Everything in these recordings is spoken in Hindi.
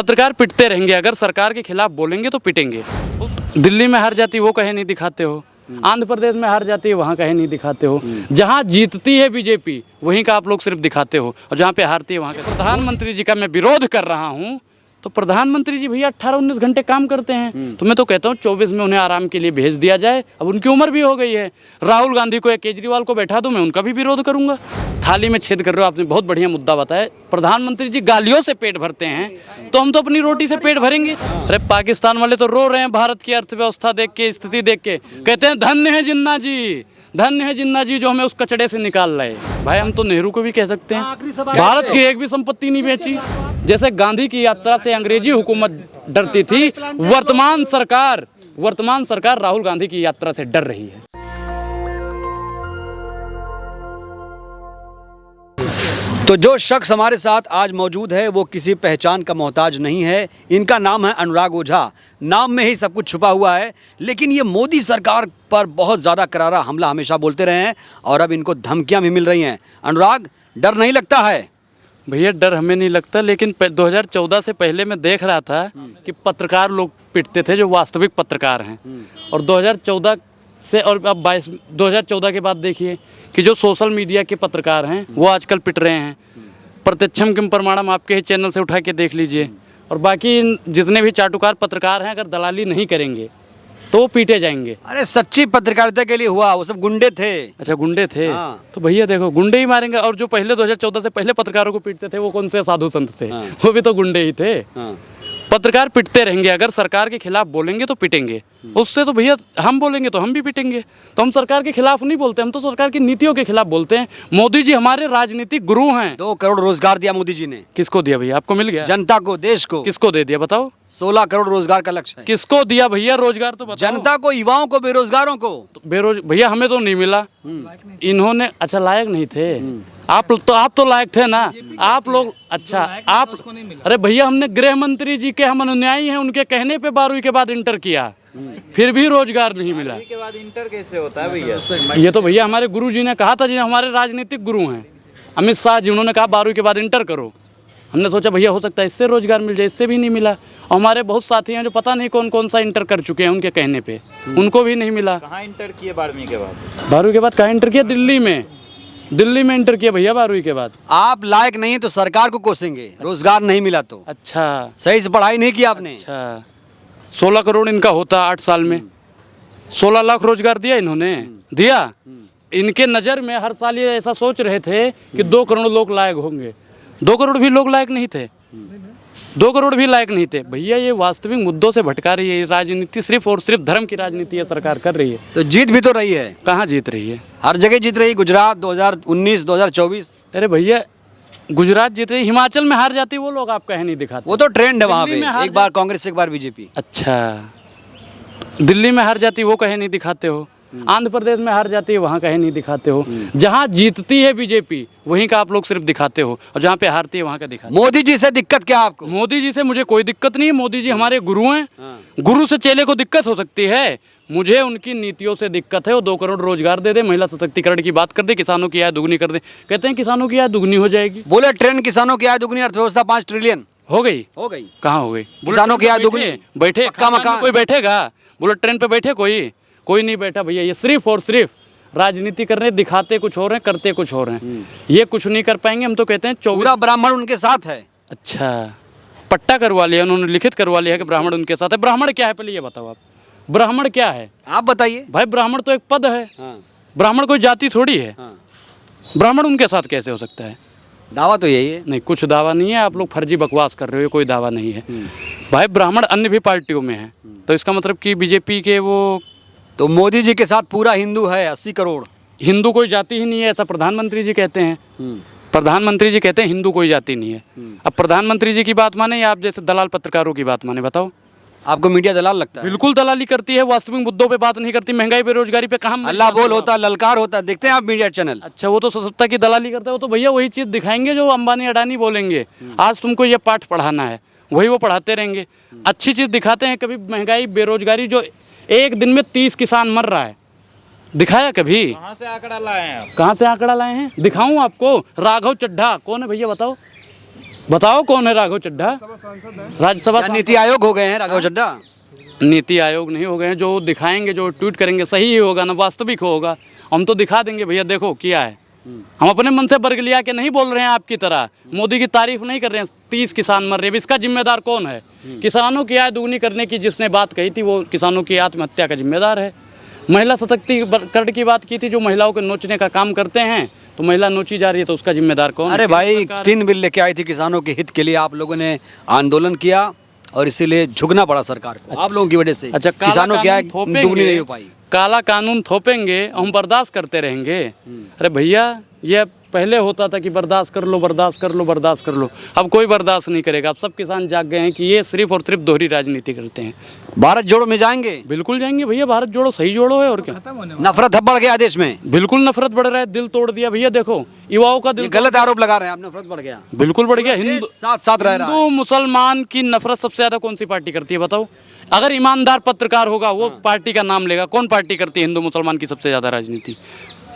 पत्रकार पिटते रहेंगे, अगर सरकार के खिलाफ बोलेंगे तो पिटेंगे। दिल्ली में हार जाती वो कहे नहीं दिखाते हो, आंध्र प्रदेश में हार जाती है वहाँ कहे नहीं दिखाते हो, जहाँ जीतती है बीजेपी वहीं का आप लोग सिर्फ दिखाते हो, और जहाँ पे हारती है वहाँ का। प्रधानमंत्री जी का मैं विरोध कर रहा हूँ, तो प्रधानमंत्री जी भैया 18-19 घंटे काम करते हैं, तो मैं तो कहता हूँ 24 में उन्हें आराम के लिए भेज दिया जाए। अब उनकी उम्र भी हो गई है। राहुल गांधी को या केजरीवाल को बैठा दूं, मैं उनका भी विरोध करूंगा। थाली में छेद कर रहे हो, आपने बहुत बढ़िया मुद्दा बताया। प्रधानमंत्री जी गालियों से पेट भरते हैं, तो हम तो अपनी रोटी से पेट भरेंगे। अरे पाकिस्तान वाले तो रो रहे हैं भारत की अर्थव्यवस्था देख के, स्थिति देख के, कहते हैं धन्य है जिन्ना जी, धन्य है जिन्ना जी जो हमें उस कचड़े से निकाल रहे। भाई हम तो नेहरू को भी कह सकते हैं, भारत की एक भी संपत्ति नहीं बेची। जैसे गांधी की यात्रा से अंग्रेजी हुकूमत डरती थी, वर्तमान सरकार राहुल गांधी की यात्रा से डर रही है। तो जो शख्स हमारे साथ आज मौजूद है वो किसी पहचान का मोहताज नहीं है। इनका नाम है अनुराग ओझा। नाम में ही सब कुछ छुपा हुआ है, लेकिन ये मोदी सरकार पर बहुत ज़्यादा करारा हमला हमेशा बोलते रहे हैं और अब इनको धमकियां भी मिल रही हैं। अनुराग, डर नहीं लगता है? भैया डर हमें नहीं लगता, लेकिन 2014 से पहले मैं देख रहा था कि पत्रकार लोग पिटते थे जो वास्तविक पत्रकार हैं, और 2014 से और अब 2014 के बाद देखिए कि जो सोशल मीडिया के पत्रकार हैं वो आजकल पिट रहे हैं। प्रत्यक्षम किम प्रमाणम आपके ही चैनल से उठा के देख लीजिए। और बाकी जितने भी चाटुकार पत्रकार हैं, अगर दलाली नहीं करेंगे तो वो पीटे जाएंगे। अरे सच्ची पत्रकारिता के लिए हुआ, वो सब गुंडे थे। अच्छा गुंडे थे? हाँ। तो भैया देखो गुंडे ही मारेंगे। और जो पहले 2014 से पहले पत्रकारों को पीटते थे वो कौन से साधु संत थे? हाँ। वो भी तो गुंडे ही थे। हाँ। पत्रकार पिटते रहेंगे, अगर सरकार के खिलाफ बोलेंगे तो पिटेंगे। उससे तो भैया हम बोलेंगे तो हम भी पिटेंगे। तो हम सरकार के खिलाफ नहीं बोलते, हम तो सरकार की नीतियों के खिलाफ बोलते हैं। मोदी जी हमारे राजनीतिक गुरु हैं। 2 करोड़ रोजगार दिया मोदी जी ने। किसको दिया भैया? आपको मिल गया? जनता को, देश को। किसको दे दिया बताओ? 16 करोड़ रोजगार का लक्ष्य है। किसको दिया भैया रोजगार? तो बताओ। जनता को, युवाओं को, बेरोजगारों को। तो भैया हमें तो नहीं मिला। इन्होंने अच्छा लायक नहीं थे। आप तो लायक थे ना, आप लोग। अच्छा आप, अरे भैया हमने गृह मंत्री जी के, हम अनुयायी हैं, उनके कहने पे 12वीं के बाद इंटर किया, फिर भी रोजगार नहीं मिला। के बाद इंटर कैसे होता है भैया? ये तो भैया हमारे गुरु जी ने कहा था, जी हमारे राजनीतिक गुरु हैं अमित शाह जी, उन्होंने कहा 12वीं के बाद इंटर करो। हमने सोचा भैया हो सकता है इससे रोजगार मिल जाए, इससे भी नहीं मिला। और हमारे बहुत साथी हैं जो पता नहीं कौन कौन सा इंटर कर चुके हैं, उनके कहने पे उनको भी नहीं मिला। कहाँ इंटर किए 12वीं के बाद? 12वीं के बाद कहाँ इंटर किया? दिल्ली में इंटर किया भैया 12वीं के बाद। आप लायक नहीं है तो सरकार को कोसेंगे, रोजगार नहीं मिला तो। अच्छा सही से पढ़ाई नहीं की आपने। अच्छा 16 करोड़ इनका होता 8 साल में, 16 लाख रोजगार दिया इन्होंने, दिया। इनके नज़र में हर साल ये ऐसा सोच रहे थे कि 2 करोड़ लोग लायक होंगे। 2 करोड़ भी लोग लायक नहीं थे, 2 करोड़ भी लायक नहीं थे। भैया ये वास्तविक मुद्दों से भटका रही है राजनीति, सिर्फ और सिर्फ धर्म की राजनीति ये सरकार कर रही है। तो जीत भी तो रही है। कहाँ जीत रही है? हर जगह जीत रही। गुजरात 2019, 2024। अरे भैया गुजरात जीते, हिमाचल में हार जाती वो लोग आप कहे नहीं दिखाते। वो तो ट्रेंड है वहाँ दिल्ली में पे, हार एक बार कांग्रेस एक बार बीजेपी। अच्छा दिल्ली में हार जाती वो कहे नहीं दिखाते हो, आंध्र प्रदेश में हार जाती है वहाँ कहे नहीं दिखाते हो, जहाँ जीतती है बीजेपी वहीं का आप लोग सिर्फ दिखाते हो, और जहाँ पे हारती है वहाँ का दिखाते हो। मोदी जी से दिक्कत क्या आपको? मोदी जी से मुझे कोई दिक्कत नहीं है। मोदी जी हमारे गुरु हैं। गुरु से चेले को दिक्कत हो सकती है, मुझे उनकी नीतियों से दिक्कत है। वो 2 करोड़ रोजगार दे दे, महिला सशक्तिकरण की बात कर दे, किसानों की आय दुगनी कर दे। कहते हैं किसानों की आय दुगनी हो जाएगी। बोले ट्रेंड किसानों की आय दुगनी, अर्थव्यवस्था 5 ट्रिलियन हो गई? कहाँ हो गई? किसानों की आय दुगनी। बैठे पक्का मकान। कोई बैठेगा? बुलेट ट्रेन पे बैठे कोई नहीं बैठा भैया। ये सिर्फ और सिर्फ राजनीति कर रहे हैं, दिखाते कुछ और हैं, करते कुछ और हैं। ये कुछ नहीं कर पाएंगे। हम तो कहते हैं पूरा ब्राह्मण उनके साथ है। अच्छा पट्टा करवा लिया उन्होंने, लिखित करवा लिया कि ब्राह्मण उनके साथ है। ब्राह्मण क्या है पहले ये बताओ आप, ब्राह्मण क्या है? आप बताइए भाई ब्राह्मण तो एक पद है। हाँ। ब्राह्मण कोई जाति थोड़ी है। हाँ। ब्राह्मण उनके साथ कैसे हो सकता है? दावा तो यही है। नहीं, कुछ दावा नहीं है, आप लोग फर्जी बकवास कर रहे हो, कोई दावा नहीं है। भाई ब्राह्मण अन्य भी पार्टियों में है, तो इसका मतलब कि बीजेपी के वो, तो मोदी जी के साथ पूरा हिंदू है 80 करोड़। हिंदू कोई जाति ही नहीं है ऐसा प्रधानमंत्री जी कहते हैं। प्रधानमंत्री जी कहते हैं हिंदू कोई जाति नहीं है। अब प्रधानमंत्री जी की बात माने या आप जैसे दलाल पत्रकारों की बात माने? बताओ। आपको मीडिया दलाल लगता है? बिल्कुल दलाली करती है, वास्तविक मुद्दों पे बात नहीं करती। महंगाई बेरोजगारी पे कहाँ अल्लाह बोल होता, ललकार होता, देखते हैं आप मीडिया चैनल? अच्छा वो तो सत्ता की दलाली करता है, वो तो भैया वही चीज़ दिखाएंगे जो अंबानी अडानी बोलेंगे। आज तुमको ये पाठ पढ़ाना है, वही वो पढ़ाते रहेंगे। अच्छी चीज़ दिखाते हैं कभी? महंगाई बेरोजगारी, जो एक दिन में 30 किसान मर रहा है, दिखाया कभी? कहाँ से आंकड़ा लाए हैं आप? कहाँ से आंकड़ा लाए हैं? दिखाऊं आपको? राघव चड्ढा कौन है भैया बताओ? बताओ कौन है राघव चड्ढा? राज्यसभा क्या नीति आयोग हो गए हैं राघव चड्ढा? नीति आयोग नहीं हो गए हैं। जो दिखाएंगे, जो ट्वीट करेंगे सही ही होगा ना, वास्तविक होगा। हम तो दिखा देंगे भैया, देखो क्या है। हम अपने मन से वर्ग लिया के नहीं बोल रहे हैं आपकी तरह, मोदी की तारीफ नहीं कर रहे हैं। 30 किसान मर रहे हैं, इसका जिम्मेदार कौन है? किसानों की आय दुगनी करने की जिसने बात कही थी, वो किसानों की आत्महत्या का जिम्मेदार है। महिला सशक्तिकरण की बात की थी, जो महिलाओं को नोचने का काम करते हैं, तो महिला नोची जा रही है, तो उसका जिम्मेदार कौन? अरे भाई 3 बिल लेके आई थी किसानों के हित के लिए, आप लोगों ने आंदोलन किया और इसीलिए झुकना पड़ा सरकार को। आप लोगों की वजह से अच्छा, किसानों की आय दुगनी नहीं हो पाई। काला कानून थोपेंगे, हम बर्दाश्त करते रहेंगे? अरे भैया, ये पहले होता था कि बर्दाश्त कर लो, बर्दाश्त कर लो, बर्दाश्त कर लो। अब कोई बर्दाश्त नहीं करेगा। अब सब किसान जाग गए हैं कि ये सिर्फ और सिर्फ दोहरी राजनीति करते हैं। भारत जोड़ो में जाएंगे? बिल्कुल जाएंगे भैया, भारत जोड़ो सही जोड़ो है, और क्या। नफरत बढ़ गया देश में? बिल्कुल नफरत बढ़ रहा है, दिल तोड़ दिया भैया। देखो युवाओं का दिल, गलत आरोप लगा रहे हैं आप, नफरत बढ़ गया। बिल्कुल बढ़ गया। हिंदू साथ साथ रह रहा है। हिंदू मुसलमान की नफरत सबसे ज्यादा कौन सी पार्टी करती है बताओ? अगर ईमानदार पत्रकार होगा वो पार्टी का नाम लेगा। कौन पार्टी करती है हिंदू मुसलमान की सबसे ज्यादा राजनीति?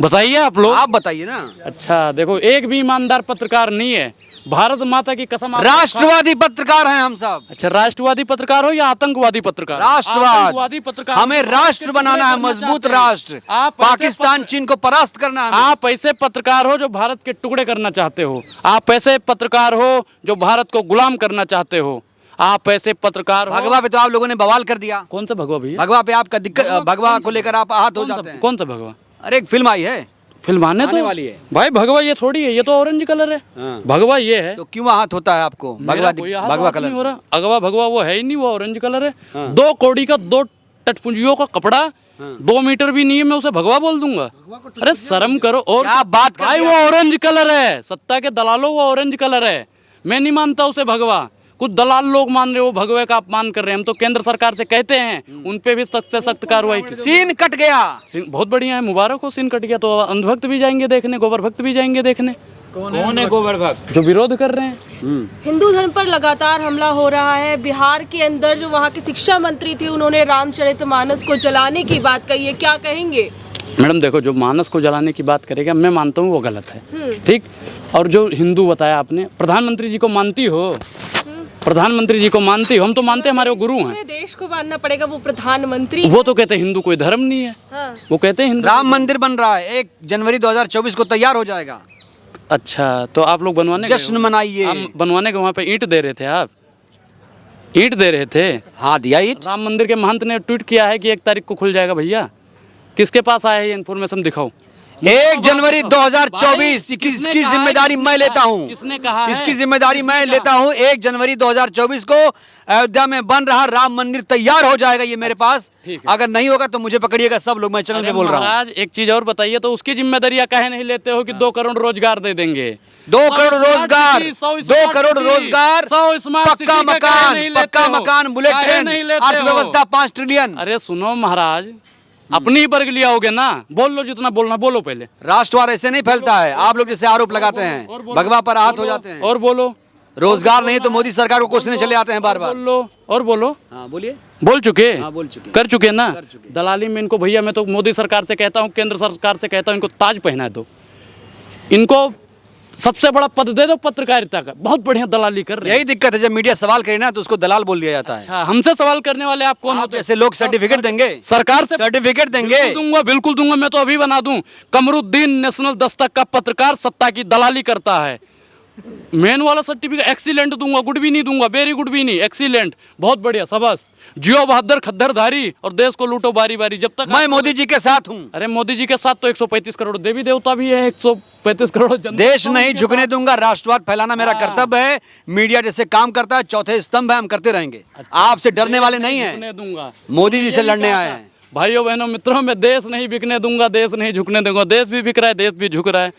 बताइए आप लोग। आप बताइए ना। अच्छा देखो, एक भी ईमानदार पत्रकार नहीं है। भारत माता की कसम। राष्ट्रवादी पत्रकार हैं हम सब। अच्छा, राष्ट्रवादी पत्रकार हो या आतंकवादी पत्रकार? राष्ट्रवादी पत्रकार। हमें राष्ट्र बनाना है, मजबूत राष्ट्र। पाकिस्तान चीन को परास्त करना है। आप ऐसे पत्रकार हो जो भारत के टुकड़े करना चाहते हो। आप ऐसे पत्रकार हो जो भारत को गुलाम करना चाहते हो। आप ऐसे पत्रकार हो। भगवा पे तो आप लोगों ने बवाल कर दिया। कौन सा भगवा भैया? भगवा पे आपका दिक्कत, भगवा को लेकर आप आहत हो जाते हैं। कौन सा भगवा? अरे एक फिल्म आई है, फिल्म आने तो वाली है भाई। भगवा ये थोड़ी है, ये तो ऑरेंज कलर है। हाँ। भगवा ये है। तो क्यों आहत होता है आपको? भगवा भगवा कलर हो रहा। अगवा भगवा वो है ही नहीं, वो ऑरेंज कलर है। 2 कौड़ी का 2 टटपुंजियों का कपड़ा, 2 मीटर भी नहीं है, मैं उसे भगवा बोल दूंगा? अरे शर्म करो। और क्या बात कर भाई, वो ऑरेंज कलर है। सत्ता के दलालों, वो ऑरेंज कलर है। मैं नहीं मानता उसे भगवा। कुछ दलाल लोग मान रहे हो, भगवे का अपमान कर रहे हैं। हम तो केंद्र सरकार से कहते हैं उन पे भी सख्त से सख्त कार्रवाई की। सीन कट गया। सीन बहुत बढ़िया है, मुबारक हो। सीन कट गया तो अंधभक्त भी जाएंगे देखने, गोबर भक्त भी जाएंगे देखने। कौन है गोबर भक्त? जो विरोध कर रहे हैं। हिंदू धर्म पर लगातार हमला हो रहा है। बिहार के अंदर जो वहाँ के शिक्षा मंत्री थे, उन्होंने रामचरितमानस को जलाने की बात कही है, क्या कहेंगे? मैडम देखो, जो मानस को जलाने की बात करेगा, मैं मानता हूँ वो गलत है, ठीक। और जो हिंदू बताया आपने, प्रधानमंत्री जी को मानती हो? प्रधानमंत्री जी को मानती हो? हम तो मानते हैं, हमारे वो गुरु हैं। पूरे देश को मानना पड़ेगा, वो प्रधानमंत्री। वो तो कहते हैं हिंदू कोई धर्म नहीं है। हाँ। वो कहते हैं हिंदू। राम मंदिर बन रहा है, 1 जनवरी 2024 को तैयार हो जाएगा। अच्छा, तो आप लोग बनवाने जश्न मनाइए। हम बनवाने के वहाँ पे ईंट दे रहे थे? आप ईंट दे रहे थे? हाँ दिया ईंट। राम मंदिर के महंत ने ट्वीट किया है कि 1 तारीख को खुल जाएगा। भैया किसके पास आया है ये इन्फॉर्मेशन? दिखाओ। 1 जनवरी 2024 इसकी जिम्मेदारी मैं लेता हूँ। किसने कहा है? इसकी जिम्मेदारी मैं लेता हूँ। 1 जनवरी 2024 को अयोध्या में बन रहा राम मंदिर तैयार हो जाएगा। ये मेरे पास, अगर नहीं होगा तो मुझे पकड़िएगा सब लोग, मैं चैनल पे बोल रहा हूँ। महाराज एक चीज और बताइए, तो उसकी जिम्मेदारियां काहे नहीं लेते हो कि 2 करोड़ रोजगार दे देंगे? 2 करोड़ रोजगार, 2 करोड़ रोजगार, 100 स्मार्ट पक्का मकान, बुलेट ट्रेन, अर्थव्यवस्था 5 ट्रिलियन। अरे सुनो महाराज, अपनी ही वर्ग लिया होगे ना। बोल लो जितना बोलना, बोलो पहले। राष्ट्रवाद ऐसे नहीं फैलता है, आप लोग जैसे आरोप लगाते हैं, भगवा पर आहत हो जाते हैं। और बोलो। रोजगार नहीं तो मोदी सरकार को कोसने चले आते हैं बार बार। बोलो और बोलो। हाँ बोलिए। बोल चुके? हाँ बोल चुके, कर चुके ना। दलाली में इनको भैया, मैं तो मोदी सरकार से कहता हूँ, केंद्र सरकार से कहता हूँ, इनको ताज पहना दो। इनको सबसे बड़ा पद दे दो पत्रकारिता का। बहुत बढ़िया दलाली कर रहे हैं। यही दिक्कत है, जब मीडिया सवाल करे ना तो उसको दलाल बोल दिया जाता है। अच्छा, हमसे सवाल करने वाले आप कौन होते हैं? ऐसे लोग सर्टिफिकेट देंगे, सरकार से सर्टिफिकेट देंगे। बिल्कुल दूंगा। मैं तो अभी बना दूं। कमरुद्दीन नेशनल दस्तक का पत्रकार सत्ता की दलाली करता है, मेन वाला सर्टिफिकेट एक्सीलेंट दूंगा, गुड भी नहीं दूंगा, वेरी गुड भी नहीं, एक्सीलेंट, बहुत बढ़िया, शाबाश। जियो बहादुर खद्दरधारी और देश को लूटो बारी बारी। जब तक मैं मोदी जी के साथ हूँ। अरे मोदी जी के साथ तो 135 करोड़ देवी देवता भी है, 135 करोड़ जनता। देश नहीं झुकने दूंगा, राष्ट्रवाद फैलाना मेरा कर्तव्य है। मीडिया जैसे काम करता है, चौथे स्तंभ है, हम करते रहेंगे। आपसे डरने वाले नहीं है, दूंगा। मोदी जी से लड़ने आए हैं। भाइयों बहनों मित्रों, मैं देश नहीं बिकने दूंगा, देश नहीं झुकने दूंगा। देश भी बिक रहा है, देश भी झुक रहा है।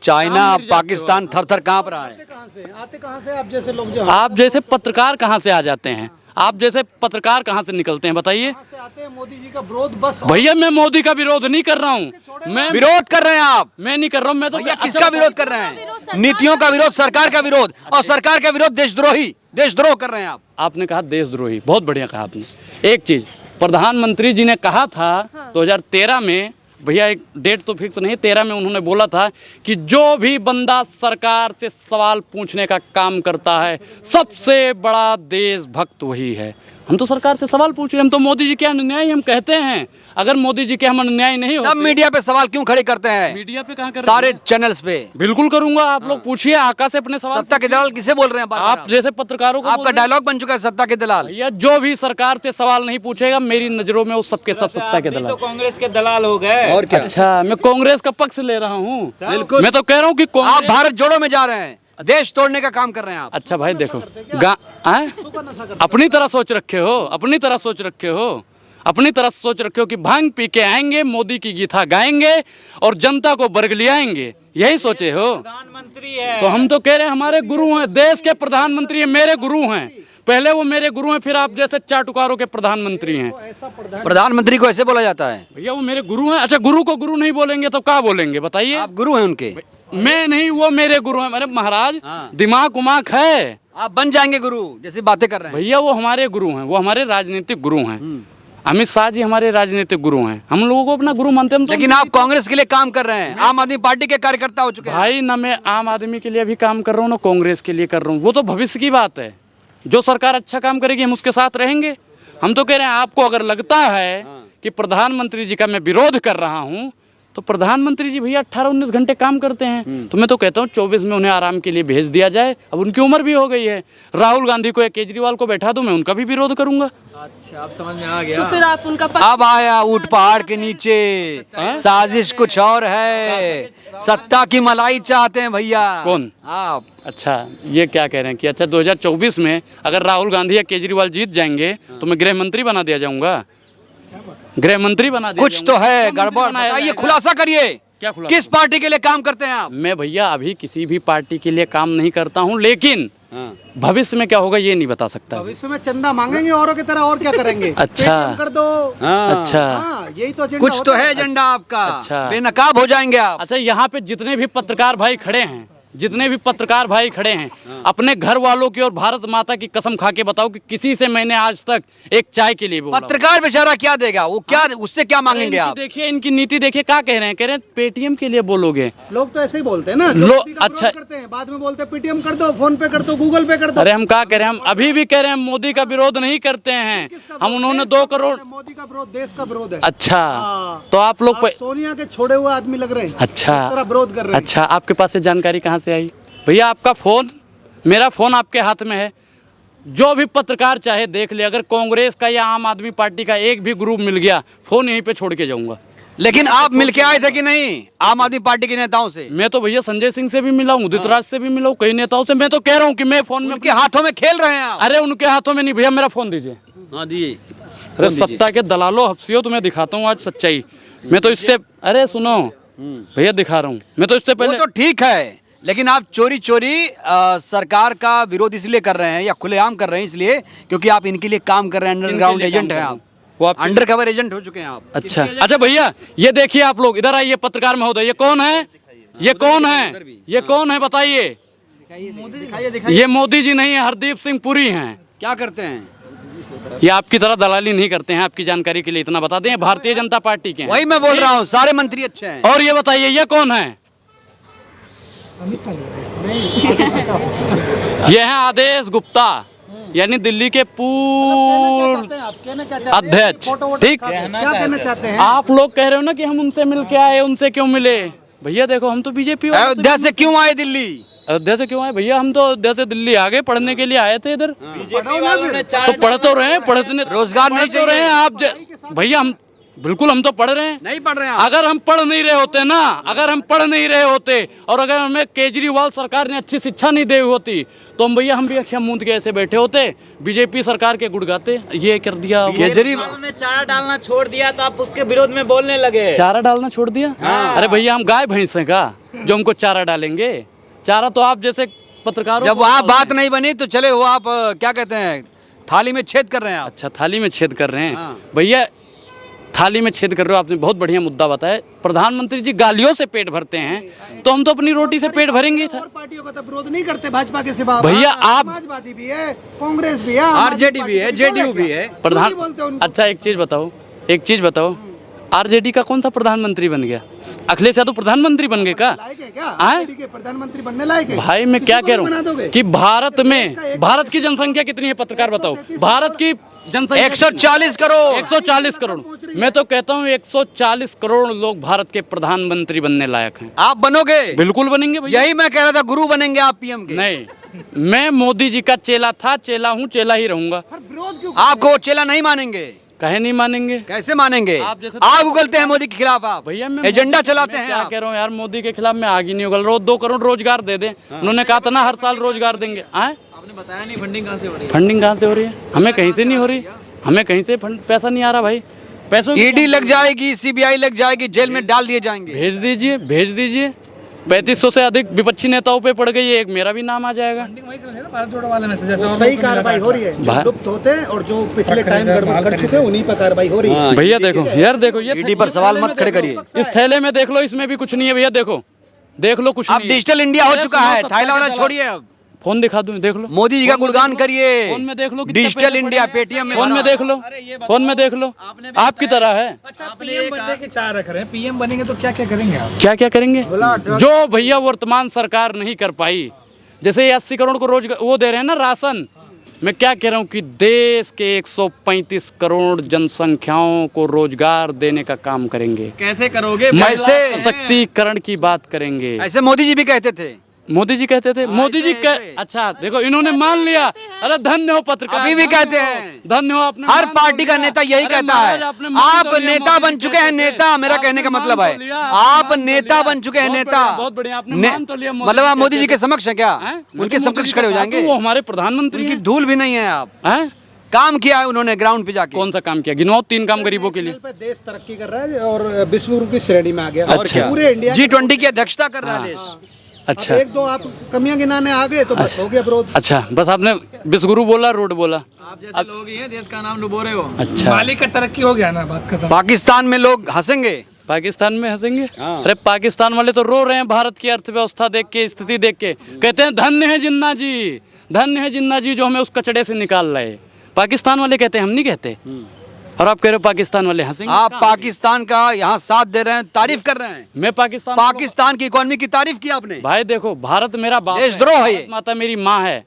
चाइना, पाकिस्तान थर थर कांप रहा है। आते कहाँ से आप जैसे लोग? जो आप जैसे पत्रकार कहाँ से आ जाते हैं? आप जैसे पत्रकार कहाँ से निकलते हैं बताइए? से आते हैं मोदी जी का विरोध बस। भैया मैं मोदी का विरोध नहीं कर रहा हूँ। मैं विरोध कर रहे हैं आप? मैं नहीं कर रहा हूँ। मैं तो भैया किसका विरोध कर रहे हैं? नीतियों का विरोध, सरकार का विरोध, और सरकार का विरोध देशद्रोह कर रहे हैं आप। आपने कहा देशद्रोही, बहुत बढ़िया कहा आपने। एक चीज प्रधानमंत्री जी ने कहा था 2013 में, भैया एक डेट तो फिक्स नहीं, 13 में उन्होंने बोला था कि जो भी बंदा सरकार से सवाल पूछने का काम करता है सबसे बड़ा देशभक्त वही है। हम तो सरकार से सवाल पूछ रहे हैं, हम तो मोदी जी के अनुयायी हम कहते हैं। अगर मोदी जी के हम अनुयायी नहीं तब होते, मीडिया पे सवाल क्यों खड़े करते हैं? मीडिया पे कहाँ कर सारे चैनल्स पे बिल्कुल करूंगा। आप लोग पूछिए आका से अपने सवाल। सत्ता के दलाल किसे बोल रहे हैं? बार-बार आप जैसे पत्रकारों को बोल आपका रहे हैं। डायलॉग बन चुका है सत्ता के दलाल। भैया जो भी सरकार से सवाल नहीं पूछेगा मेरी नजरों में वो सबके सब सत्ता के आप भी दलाल। तो कांग्रेस के दलाल हो गए। और क्या? अच्छा, मैं कांग्रेस का पक्ष ले रहा हूँ। बिल्कुल। मैं तो कह रहा हूँ कि आप कांग्रेस। भारत जोड़ो में जा रहे हैं, देश तोड़ने का काम कर रहे हैं आप। अच्छा भाई देखो, अपनी तरह सोच रखे हो, अपनी तरह सोच रखे हो, अपनी तरह सोच रखे हो कि भांग पी के आएंगे, मोदी की गीता गाएंगे और जनता को बरगलियाएंगे, यही सोचे हो। प्रधानमंत्री है। तो हम तो कह रहे हैं हमारे गुरु हैं, देश के प्रधानमंत्री हैं, मेरे गुरु हैं। पहले वो मेरे गुरु हैं, फिर आप जैसे चाटुकारों के प्रधानमंत्री हैं। प्रधानमंत्री को ऐसे बोला जाता है? भैया वो मेरे गुरु हैं। अच्छा, गुरु को गुरु नहीं बोलेंगे तो क्या बोलेंगे बताइए? आप गुरु हैं उनके? मैं नहीं, वो मेरे गुरु हैं। अरे महाराज, हाँ। दिमाग उमाग है। आप बन जाएंगे गुरु जैसी बातें कर रहे हैं। भैया वो हमारे गुरु हैं, वो हमारे राजनीतिक गुरु हैं। अमित शाह जी हमारे राजनीतिक गुरु हैं, हम लोगों को अपना गुरु मानते हैं। हम तो लेकिन आप कांग्रेस के लिए काम कर रहे हैं, आम आदमी पार्टी के कार्यकर्ता हो चुके हैं। भाई ना मैं आम आदमी के लिए भी काम कर रहा हूँ ना कांग्रेस के लिए कर रहा हूँ, वो तो भविष्य की बात है। जो सरकार अच्छा काम करेगी हम उसके साथ रहेंगे। हम तो कह रहे हैं आपको अगर लगता है कि प्रधानमंत्री जी का मैं विरोध कर रहा हूँ तो प्रधानमंत्री जी भैया 18-19 घंटे काम करते हैं, तो मैं तो कहता हूँ 24 में उन्हें आराम के लिए भेज दिया जाए। अब उनकी उम्र भी हो गई है। राहुल गांधी को या केजरीवाल को बैठा दूं, मैं उनका भी विरोध करूंगा। अच्छा, अब समझ में आ गया। तो फिर आप उनका अब आया ऊंट पहाड़ के नीचे, साजिश कुछ और है, सत्ता की मलाई चाहते हैं भैया। कौन? आप। अच्छा, ये क्या कह रहे हैं कि अच्छा 2024 में अगर राहुल गांधी या केजरीवाल जीत जाएंगे तो मैं गृह मंत्री बना दिया जाऊंगा, गृह मंत्री बना दिया कुछ तो जाऊंगा। है गृह मंत्री गड़बड़, बनाया बताइए, जाएगा। खुलासा करिए। क्या खुलासा? किस पार्टी के लिए काम करते हैं आप? मैं भैया अभी किसी भी पार्टी के लिए काम नहीं करता हूँ, लेकिन भविष्य में क्या होगा ये नहीं बता सकता। भविष्य में चंदा मांगेंगे औरों की तरह, और क्या करेंगे? अच्छा। पेटीएम कर दो। अच्छा, हाँ, यही तो एजेंडा कुछ तो होता है एजेंडा आपका। अच्छा। बेनकाब हो जाएंगे आप। अच्छा, यहाँ पे जितने भी पत्रकार भाई खड़े हैं, जितने भी पत्रकार भाई खड़े हैं, अपने घर वालों की और भारत माता की कसम खा के बताओ कि किसी से मैंने आज तक एक चाय के लिए बोला? पत्रकार बेचारा क्या देगा वो? क्या उससे क्या मांगेंगे आप? देखिए इनकी नीति देखिए, क्या कह रहे हैं? कह रहे हैं पेटीएम के लिए बोलोगे। लोग तो ऐसे ही बोलते हैं ना, जो मोदी का विरोध करते हैं बाद में बोलते हैं पेटीएम कर दो, फोन पे कर दो, गूगल पे कर दो। अरे हम क्या कह रहे हैं? हम अभी भी कह रहे हैं मोदी का विरोध नहीं करते हैं हम। उन्होंने 2 करोड़। मोदी का विरोध देश का विरोध है। अच्छा, हाँ। तो आप लोग सोनिया के छोड़े हुए आदमी लग रहे हैं। अच्छा, तेरा विरोध कर रहे हैं। अच्छा, आपके पास से जानकारी कहाँ से आई? भैया आपका फोन, मेरा फोन आपके हाथ में है। जो भी पत्रकार चाहे देख ले, अगर कांग्रेस का या आम आदमी पार्टी का एक भी ग्रुप मिल गया, फोन यहीं पे छोड़ के जाऊंगा। लेकिन आप मिलके आए थे कि नहीं आम आदमी पार्टी के नेताओं से? मैं तो भैया संजय सिंह से भी मिला हूँ, उदित राज से भी मिला हूँ, कई नेताओं से। मैं तो कह रहा हूँ कि मैं फोन में उनके हाथों में खेल रहे हैं आप। अरे उनके हाथों में नहीं भैया, मेरा फोन दीजिए। हाँ दिए। अरे सत्ता के दलालों हफ्सियों, तुम्हें दिखाता हूँ आज सच्चाई। मैं तो इससे, अरे सुनो भैया दिखा रहा हूँ, मैं तो इससे वो पहले तो ठीक है, लेकिन आप चोरी चोरी सरकार का विरोध इसलिए कर रहे हैं या खुलेआम कर रहे हैं इसलिए क्योंकि आप इनके लिए काम कर रहे हैं, अंडरग्राउंड एजेंट हैं आप, वो आप अंडर कवर एजेंट हो चुके हैं आप। अच्छा अच्छा भैया ये देखिए, आप लोग इधर आइए, पत्रकार महोदय, ये कौन है? ये कौन है? ये कौन है बताइए? ये मोदी जी नहीं है, हरदीप सिंह पुरी हैं। क्या करते हैं? ये आपकी तरह दलाली नहीं करते हैं। आपकी जानकारी के लिए इतना बता दें, भारतीय जनता पार्टी के हैं। वही मैं बोल रहा हूँ, सारे मंत्री अच्छे हैं। और ये बताइए ये कौन है? ये हैं आदेश गुप्ता, यानी दिल्ली के पूर्व अध्यक्ष। ठीक, क्या कहना चाहते हैं? आप लोग कह रहे हो ना कि हम उनसे मिल के आए, उनसे क्यों मिले? भैया देखो हम तो बीजेपी अयोध्या से क्यों आए दिल्ली? अयोध्या से क्यों आए भैया? हम तो अयोध्या से दिल्ली आ गए, पढ़ने के लिए आए थे इधर। तो पढ़ तो रहे, पढ़ते रोजगार नहीं तो रहे हैं आप भैया। हम बिल्कुल, हम तो पढ़ रहे हैं। नहीं पढ़ रहे हैं आप। अगर हम पढ़ नहीं रहे होते ना, अगर हम पढ़ नहीं रहे होते और अगर हमें केजरीवाल सरकार ने अच्छी शिक्षा नहीं दी होती तो हम भैया, हम भी अखियां मूंद के ऐसे बैठे होते, बीजेपी सरकार के गुड़ गाते। ये कर दिया केजरीवाल ने चारा डालना छोड़ दिया तो आप उसके विरोध में बोलने लगे। चारा डालना छोड़ दिया? अरे भैया हम गाय भैंस हैं का जो हमको चारा डालेंगे? चारा तो आप जैसे पत्रकारों जब वहाँ बात नहीं बनी तो चले हो आप, क्या कहते हैं, थाली में छेद कर रहे हैं आप। अच्छा, थाली में छेद कर रहे हैं। हाँ। भैया थाली में छेद कर रहे हो, आपने बहुत बढ़िया मुद्दा बताया। प्रधानमंत्री जी गालियों से पेट भरते हैं तो हम तो अपनी रोटी से पेट भरेंगे। और पार्टियों का तो विरोध नहीं करते भाजपा के सिवा। भैया आप, समाजवादी भी है, कांग्रेस भी है, आरजेडी भी है, जेडीयू भी है। प्रधान, अच्छा एक चीज बताओ, एक चीज बताओ, आरजेडी का कौन सा प्रधानमंत्री बन गया? अखिलेश यादव प्रधानमंत्री बन गए क्या? लायक है क्या आए? आरजेडी के प्रधानमंत्री बनने लायक है? भाई मैं क्या किसी कह को भी बना रहा दोगे? हूँ कि भारत की जनसंख्या कितनी है? पत्रकार बताओ। भारत की जनसंख्या 140 करोड़ 140 करोड़। मैं तो कहता हूँ 140 करोड़ लोग भारत के प्रधानमंत्री बनने लायक हैं। आप बनोगे? बिल्कुल बनेंगे भैया। यही मैं कह रहा था, गुरु बनेंगे आप पीएम के। नहीं, मैं मोदी जी का चेला था, चेला हूँ, चेला ही रहूंगा। पर विरोध क्यों? आपको वो चेला नहीं मानेंगे? कहे नहीं मानेंगे कैसे मानेंगे? आप जैसे- आग उगलते हैं मोदी के खिलाफ आप, भैया। मैं एजेंडा चलाते मैं हैं क्या आप। कह रहा हूँ यार, मोदी के खिलाफ मैं आग ही नहीं उगल रहा हूँ। 2 करोड़ रोजगार दे दें, उन्होंने कहा था ना हर साल रोजगार देंगे। आए, आपने बताया नहीं फंडिंग कहाँ से हो रही है? फंडिंग कहाँ से हो रही है? हमें कहीं से नहीं हो रही, हमें कहीं से पैसा नहीं आ रहा भाई। पैसों की- ईडी लग जाएगी, सीबीआई लग जाएगी, जेल में डाल दिए जाएंगे। भेज दीजिए, भेज दीजिए। 3500 से अधिक विपक्षी नेताओं पे पड़ गई है, एक मेरा भी नाम आ जाएगा। वहीं से बने ना भारत जोड़ो वाले में से, जैसे वो और सही लोग को मिला कार्रवाई था। हो रही है, जो भा- लुप्त होते हैं और जो पिछले टाइम गड़बड़ कर चुके हैं उन्हीं पर कार्रवाई हो रही है। भैया देखो यार, देखो ये ईडी पर सवाल मत खड़े करिए। इस थैले में देख लो, इसमें भी कुछ नहीं है भैया। देखो, देख लो, कुछ अब नहीं है। डिजिटल इंडिया हो अरे चुका सुनो, है, सत्ता थैला वाला के छोड़िए। अब फोन दिखा दूं, देख लो। मोदी जी का फोन में गुणगान देख लो, करिए। फोन में देख लो कितने डिजिटल पैसे इंडिया पड़े हैं। पेटीएम में फोन में भरा। देख लो, फोन में देख लो, आपकी तरह है। अच्छा, पीएम बनने के चाह रख रहे हैं, पीएम बनेंगे तो क्या क्या करेंगे आप? क्या क्या करेंगे जो भैया वर्तमान सरकार नहीं कर पाई? जैसे ये 80 करोड़ को रोजगार वो दे रहे हैं ना, राशन। मैं क्या कह रहा हूँ कि देश के 135 करोड़ जनसंख्याओं को रोजगार देने का काम करेंगे। कैसे करोगे? कैसे? सशक्तिकरण की बात करेंगे। ऐसे मोदी जी भी कहते थे। मोदी जी कहते थे, मोदी जी ऐसे। अच्छा देखो, इन्होंने मान लिया। अरे धन्य हो पत्रकार, अभी भी कहते हैं। धन्य हो आपने। हर मान तो पार्टी का लिया। नेता यही अरे कहता महाराज, है। आपने मान आप तो लिया, नेता मोदी बन जी चुके हैं, कहते थे। नेता मेरा कहने का आपने मतलब मान है तो लिया, आप मान तो नेता लिया। बन चुके हैं, बहुत नेता। बढ़िया, बहुत बढ़िया, आपने मान तो लिया। मतलब आप मोदी जी के समक्ष हैं क्या? हैं? मैं उनके तो मोदी समक्ष जी खड़े हो के साथ हूँ, जाएंगे? वो हमारे प्रधानमंत्री उनकी हैं। धूल भी नहीं है आप। हैं? काम किया है उन्होंने ग्राउंड पे जाके। कौन सा काम किया? गिनवाओ 3 काम गरीबों के लिए। पे देश तरक्की कर रहा है और विश्व गुरु की श्रेणी में आ गया। और क्या? पूरे इंडिया G20 की अध्यक्षता कर रहा है देश। अच्छा, एक दो आप कमियां गिनाने आ गए तो बस हो गया विरोध। अच्छा, बस आपने विश्वगुरु बोला, रोड बोला। आप जैसे लोग ही हैं, देश का नाम डुबो रहे हो। अच्छा, मालिक का तरक्की हो गया ना, बात खत्म। पाकिस्तान में लोग हंसेंगे। पाकिस्तान में हंसेंगे? हाँ। अरे पाकिस्तान वाले तो रो रहे हैं भारत की अर्थव्यवस्था देख के, स्थिति देख के। कहते हैं धन्य है जिन्ना जी, धन्य है जिन्ना जी जो हमें उस कचड़े से निकाल रहे। पाकिस्तान वाले कहते हैं, हम नहीं कहते। और आप कह रहे हो पाकिस्तान वाले हंसेंगे? आप पाकिस्तान का यहाँ साथ दे रहे हैं, तारीफ कर रहे हैं। मैं पाकिस्तान पाकिस्तान की इकोनॉमी की तारीफ की आपने। भाई देखो, भारत मेरा बाप है, देशद्रोह है ये। भारत माता मेरी माँ है।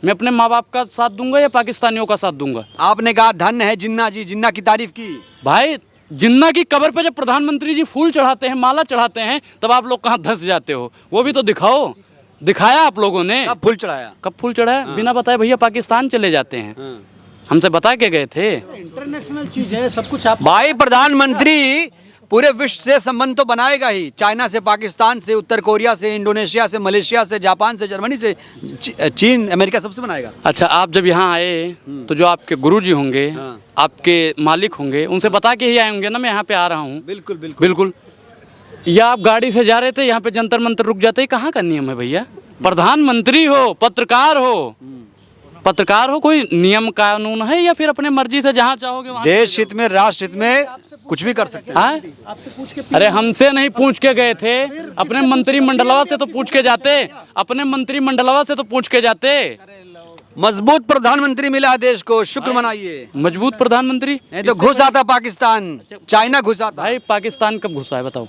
मैं अपने माँ बाप का साथ दूंगा या पाकिस्तानियों का साथ दूंगा? आपने कहा धन्य है जिन्ना जी, जिन्ना की तारीफ की। भाई जिन्ना की कब्र पे जब प्रधानमंत्री जी फूल चढ़ाते हैं, माला चढ़ाते हैं, तब आप लोग कहाँ धंस जाते हो? वो भी तो दिखाओ। दिखाया आप लोगों ने? कब फूल चढ़ाया? कब फूल चढ़ाया? बिना बताए भैया पाकिस्तान चले जाते हैं। हमसे बता के गए थे। इंटरनेशनल चीज है, सब कुछ आप भाई प्रधानमंत्री पूरे विश्व से संबंध तो बनाएगा ही। चाइना से, पाकिस्तान से, उत्तर कोरिया से, इंडोनेशिया से, मलेशिया से, जापान से, जर्मनी से, चीन, अमेरिका, सबसे बनाएगा। अच्छा, आप जब यहाँ आए तो जो आपके गुरुजी होंगे, आपके मालिक होंगे, उनसे बता के ही आए होंगे ना मैं यहाँ पे आ रहा हूँ। बिल्कुल बिल्कुल बिल्कुल। या आप गाड़ी से जा रहे थे, यहाँ पे जंतर मंतर रुक जाते? कहाँ का नियम है भैया? प्रधानमंत्री हो, पत्रकार हो, पत्रकार हो, कोई नियम कानून है या फिर अपने मर्जी से जहाँ चाहोगे वहाँ? देश हित में, राष्ट्र हित में कुछ भी कर सकते हैं। हाँ? अरे हमसे नहीं पूछ के गए थे, अपने मंत्रिमंडलवा से तो पूछ के जाते, अपने मंत्रिमंडलवा से तो पूछ के जाते। मजबूत प्रधानमंत्री मिला है देश को, शुक्र मनाइए। मजबूत प्रधानमंत्री? नहीं तो घुस आता पाकिस्तान, चाइना घुस आता, भाई पाकिस्तान कब घुसा है बताओ?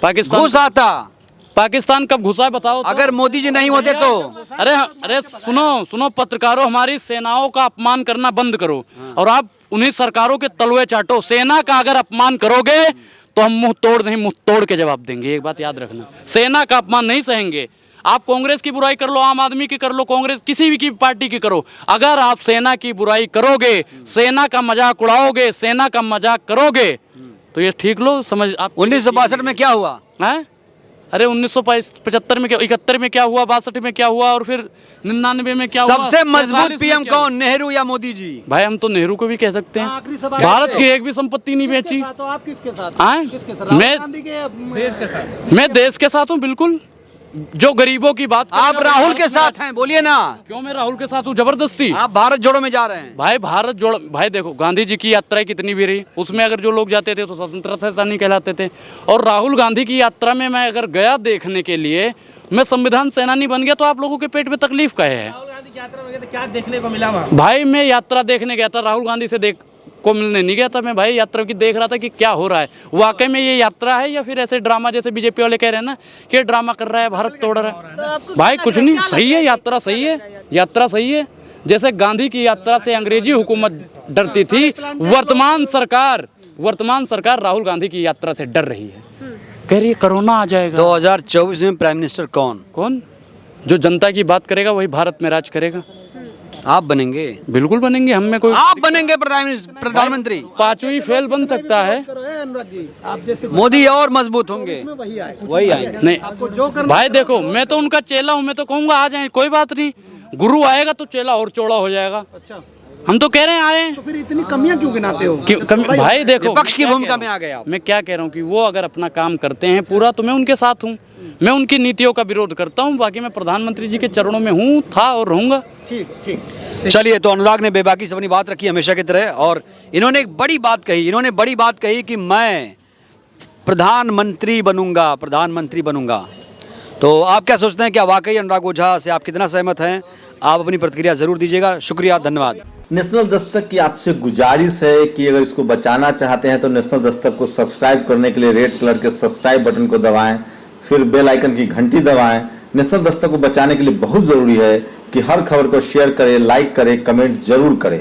पाकिस्तान घुस आता। पाकिस्तान कब घुसा है बताओ तो? अगर मोदी जी नहीं होते तो। अरे अरे सुनो सुनो पत्रकारों, हमारी सेनाओं का अपमान करना बंद करो और आप उन्हीं सरकारों के तलवे चाटो। सेना का अगर अपमान करोगे तो हम मुंह तोड़ नहीं, मुंह तोड़ के जवाब देंगे। एक बात याद रखना, सेना का अपमान नहीं सहेंगे। आप कांग्रेस की बुराई कर लो, आम आदमी की कर लो, कांग्रेस किसी भी की पार्टी की करो, अगर आप सेना की बुराई करोगे, सेना का मजाक उड़ाओगे, सेना का मजाक करोगे तो ये ठीक लो समझ। आप 1962 में क्या हुआ? हैं? अरे 1975 में क्या, 71 में क्या हुआ, 62 में क्या हुआ, और फिर 99 में क्या हुआ? सबसे मजबूत 47 में पीएम क्या हुआ? कौन, नेहरू या मोदी जी? भाई हम तो नेहरू को भी कह सकते हैं। आखिरी सवाल भारत की एक भी संपत्ति नहीं बेची। तो आप किसके साथ? आए? किसके साथ? राहुल मैं गांधी के देश के साथ। मैं देश के साथ हूँ बिल्कुल। जो गरीबों की बात कर रहे आप हो, राहुल भारत के में साथ हैं, बोलिए ना। क्यों मैं राहुल के साथ हूँ जबरदस्ती? आप भारत जोड़ो में जा रहे हैं। भाई भारत जोड़, भाई देखो गांधी जी की यात्रा कितनी भी रही, उसमें अगर जो लोग जाते थे तो स्वतंत्रता सेनानी कहलाते थे। और राहुल गांधी की यात्रा में मैं अगर गया देखने के लिए, मैं संविधान सेनानी बन गया, तो आप लोगों के पेट में तकलीफ का है? राहुल गांधी की यात्रा में गए थे, क्या देखने को मिला वहाँ? भाई मैं यात्रा देखने गया था, राहुल गांधी से को मिलने नहीं गया था, मैं भाई यात्रा की देख रहा था कि क्या हो रहा है, वाकई में ये यात्रा है या फिर ऐसे ड्रामा, जैसे बीजेपी वाले कह रहे हैं ना कि ड्रामा कर रहा है, भारत तोड़ रहा है। तो आपको भाई क्या कुछ लग- नहीं, क्या सही लगता है, यात्रा सही है, यात्रा सही है। जैसे गांधी की यात्रा से अंग्रेजी हुकूमत डरती थी, वर्तमान सरकार राहुल गांधी की यात्रा से डर रही है, कह रही है कोरोना आ जाएगा। 2024 में प्राइम मिनिस्टर कौन? जो जनता की बात करेगा वही भारत में राज करेगा। आप बनेंगे? बिल्कुल बनेंगे, हम में कोई आप बनेंगे प्रधानमंत्री? पांचवी फेल बन सकता है। अनुराग जी, आप जैसे मोदी और मजबूत होंगे, वही आए, वही आएंगे। नहीं आपको जो करना भाई देखो, मैं तो उनका चेला हूँ, मैं तो कहूँगा आ जाए, कोई बात नहीं। गुरु आएगा तो चेला और चौड़ा हो जाएगा। अच्छा, हम तो कह रहे हैं आए। तो फिर इतनी कमियां क्यों गिनाते हो? भाई देखो, विपक्ष की मैं क्या भूमिका कह में रहा आ गए आप। हूँ, मैं क्या कह रहा हूँ कि वो अगर अपना काम करते हैं पूरा तो मैं उनके साथ हूँ, मैं उनकी नीतियों का विरोध करता हूँ, बाकी मैं प्रधानमंत्री जी के चरणों में हूँ, था और रहूँगा। ठीक। चलिए, तो अनुराग ने बेबाकी से अपनी बात रखी हमेशा की तरह, और इन्होंने एक बड़ी बात कही, कि मैं प्रधानमंत्री बनूंगा। तो आप क्या सोचते हैं, क्या वाकई अनुराग ओझा से आप कितना सहमत हैं? आप अपनी प्रतिक्रिया जरूर दीजिएगा। शुक्रिया, धन्यवाद। नेशनल दस्तक की आपसे गुजारिश है कि अगर इसको बचाना चाहते हैं तो नेशनल दस्तक को सब्सक्राइब करने के लिए रेड कलर के सब्सक्राइब बटन को दबाएं, फिर बेल आइकन की घंटी दबाएं। नेशनल दस्तक को बचाने के लिए बहुत जरूरी है कि हर खबर को शेयर करें, लाइक करें, कमेंट जरूर करें।